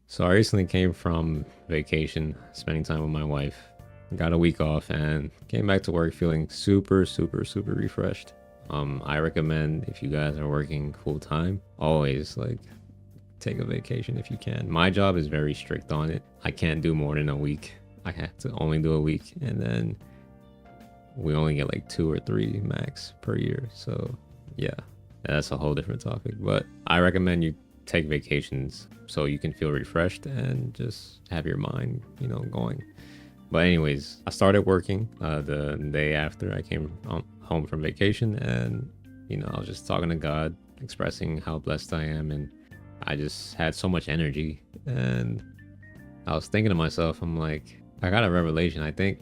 So I recently came from vacation, spending time with my wife. Got a week off and came back to work feeling super refreshed. I recommend if you guys are working full time, always like take a vacation if you can. My job is very strict on it. I can't do more than a week. I have to only do a week, and then we only get like 2 or 3 max per year. So yeah, that's a whole different topic. But I recommend you take vacations so you can feel refreshed and just have your mind, going. But anyways, I started working the day after I came home from vacation, and I was just talking to God, expressing how blessed I am, and I just had so much energy. And I was thinking to myself, I'm like, I got a revelation. I think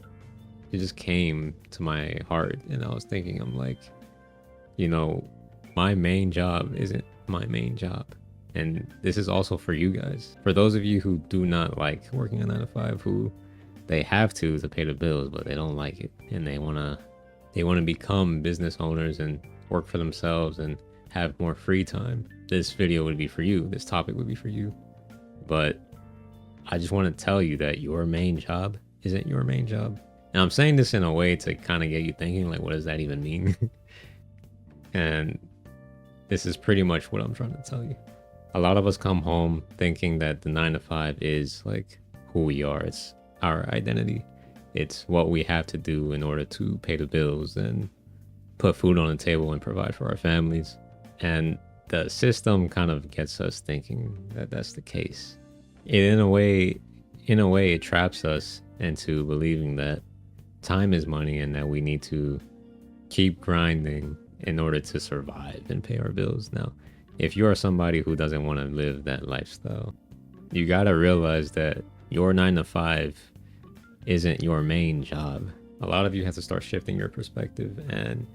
it just came to my heart, and I was thinking, I'm like, you know, my main job isn't my main job. And this is also for you guys. For those of you who do not like working a 9 to 5, who they have to pay the bills, but they don't like it, and they wanna become business owners and work for themselves and have more free time. This video would be for you. This topic would be for you. But I just want to tell you that your main job isn't your main job. And I'm saying this in a way to kind of get you thinking, like, what does that even mean? And this is pretty much what I'm trying to tell you. A lot of us come home thinking that the 9 to 5 is like who we are. It's our identity. It's what we have to do in order to pay the bills and put food on the table and provide for our families. And the system kind of gets us thinking that that's the case. In a way, it traps us into believing that time is money and that we need to keep grinding in order to survive and pay our bills. Now, if you are somebody who doesn't want to live that lifestyle, you got to realize that your 9 to 5 isn't your main job. A lot of you have to start shifting your perspective and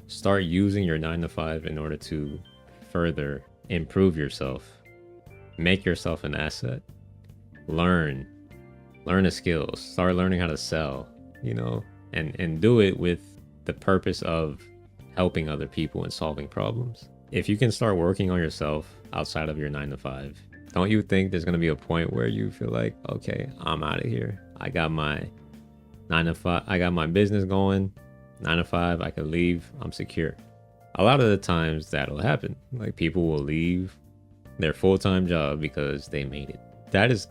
start using your 9 to 5 in order to further improve yourself, make yourself an asset, learn the skills, start learning how to sell, and do it with the purpose of helping other people and solving problems. If you can start working on yourself outside of your 9 to 5, don't you think there's going to be a point where you feel like, okay, I'm out of here. I got my 9 to 5, I got my business going. 9 to 5, I could leave, I'm secure. A lot of the times that'll happen. Like, people will leave their full-time job because they made it. That is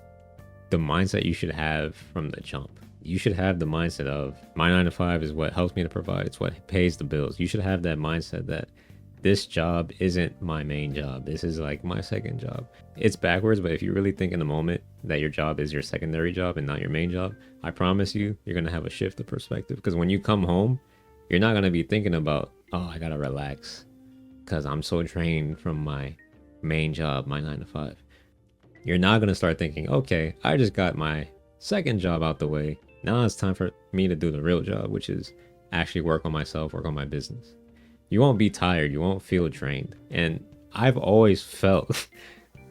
the mindset you should have from the jump. You should have the mindset of, my 9 to 5 is what helps me to provide. It's what pays the bills. You should have that mindset that this job isn't my main job. This is like my second job. It's backwards, but if you really think in the moment that your job is your secondary job and not your main job, I promise you, you're going to have a shift of perspective. Because when you come home, you're not going to be thinking about, oh, I got to relax because I'm so drained from my main job, my 9 to 5. You're not going to start thinking, okay, I just got my second job out the way. Now it's time for me to do the real job, which is actually work on myself, work on my business. You won't be tired. You won't feel drained. And I've always felt,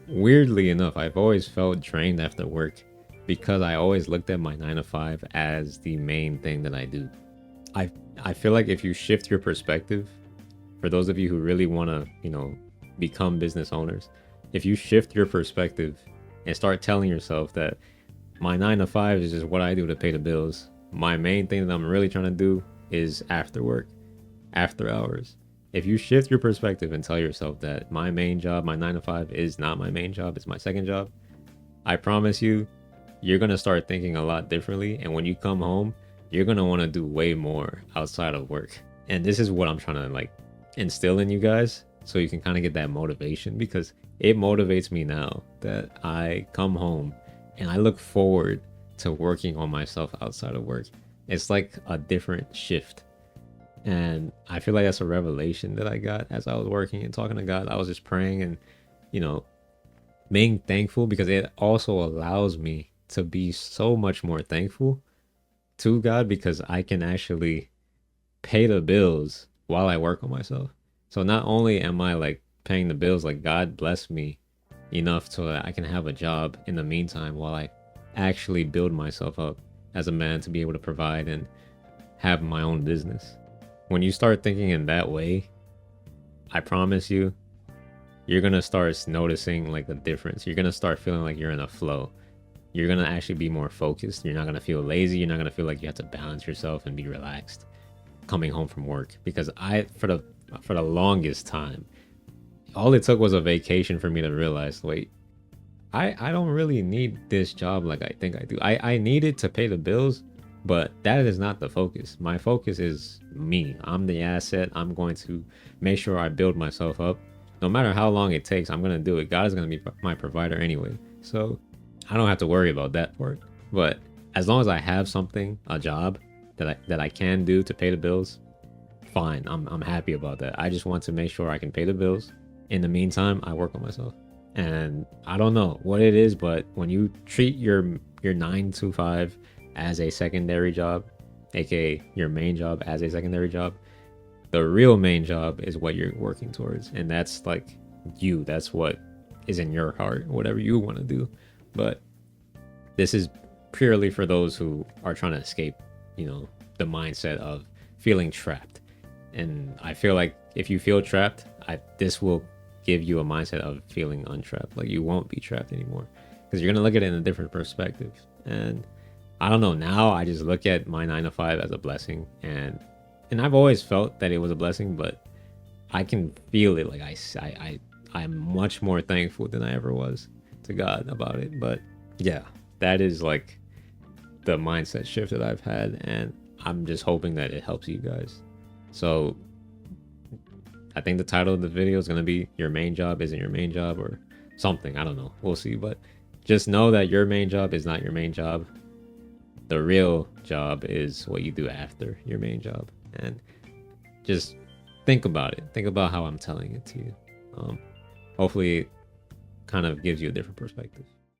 weirdly enough, I've always felt drained after work because I always looked at my 9 to 5 as the main thing that I do. I feel like if you shift your perspective, for those of you who really want to, become business owners, if you shift your perspective and start telling yourself that my 9 to 5 is just what I do to pay the bills, my main thing that I'm really trying to do is after work, after hours. If you shift your perspective and tell yourself that my main job, my 9 to 5 is not my main job, it's my second job, I promise you, you're going to start thinking a lot differently. And when you come home, you're going to want to do way more outside of work. And this is what I'm trying to like instill in you guys so you can kind of get that motivation, because it motivates me now that I come home and I look forward to working on myself outside of work. It's like a different shift. And I feel like that's a revelation that I got as I was working and talking to God. I was just praying and, being thankful, because it also allows me to be so much more thankful to God, because I can actually pay the bills while I work on myself. So not only am I like paying the bills, like God bless me enough so that I can have a job in the meantime while I actually build myself up as a man to be able to provide and have my own business. When you start thinking in that way, I promise you, you're gonna start noticing like the difference. You're gonna start feeling like you're in a flow. You're gonna actually be more focused. You're not gonna feel lazy. You're not gonna feel like you have to balance yourself and be relaxed coming home from work. Because for the longest time, all it took was a vacation for me to realize, wait, I don't really need this job like I think I do. I need it to pay the bills, but that is not the focus. My focus is me. I'm the asset. I'm going to make sure I build myself up. No matter how long it takes, I'm going to do it. God is going to be my provider anyway. So I don't have to worry about that part. But as long as I have something, a job that I can do to pay the bills, fine. I'm happy about that. I just want to make sure I can pay the bills. In the meantime, I work on myself. And I don't know what it is, but when you treat your 9 to 5 as a secondary job, aka your main job as a secondary job, the real main job is what you're working towards, and that's like you. That's what is in your heart, whatever you want to do. But this is purely for those who are trying to escape, the mindset of feeling trapped. And I feel like if you feel trapped, this will give you a mindset of feeling untrapped. Like you won't be trapped anymore because you're gonna look at it in a different perspective. And I don't know, now I just look at my 9 to 5 as a blessing, and I've always felt that it was a blessing, but I can feel it. Like I'm much more thankful than I ever was to God about it. But yeah, that is like the mindset shift that I've had, and I'm just hoping that it helps you guys. So I think the title of the video is going to be your main job isn't your main job or something. I don't know. We'll see. But just know that your main job is not your main job. The real job is what you do after your main job. And just think about it. Think about how I'm telling it to you. Hopefully it kind of gives you a different perspective.